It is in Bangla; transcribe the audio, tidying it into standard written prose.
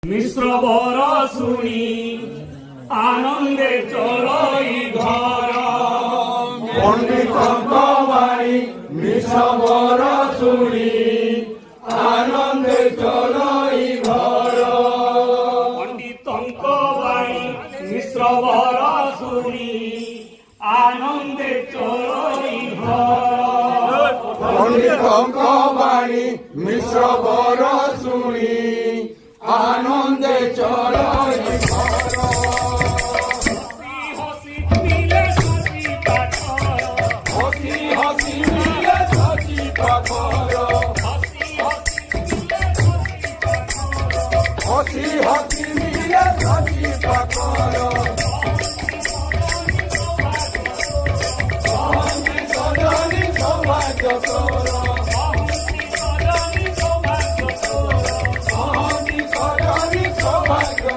মিশ্র বর শুনি আনন্দে চলই ঘর। পণ্ডিতঙ্ক বাণী মিশ্র বর শুনি আনন্দে চলই ঘর। পণ্ডিতঙ্ক বাণী মিশ্র বর শুনি আনন্দে চলই ঘর। পণ্ডিতঙ্ক বাণী মিশ্র বর শুনি আনন্দে চলই ঘর। হসি মিলে সাজি পাথর, হসি হসি মিলে সাজি পাথর। হসি হসি মিলে সাজি পাথর। সজনী সৌভাগ্য তোর। সজনী সৌভাগ্য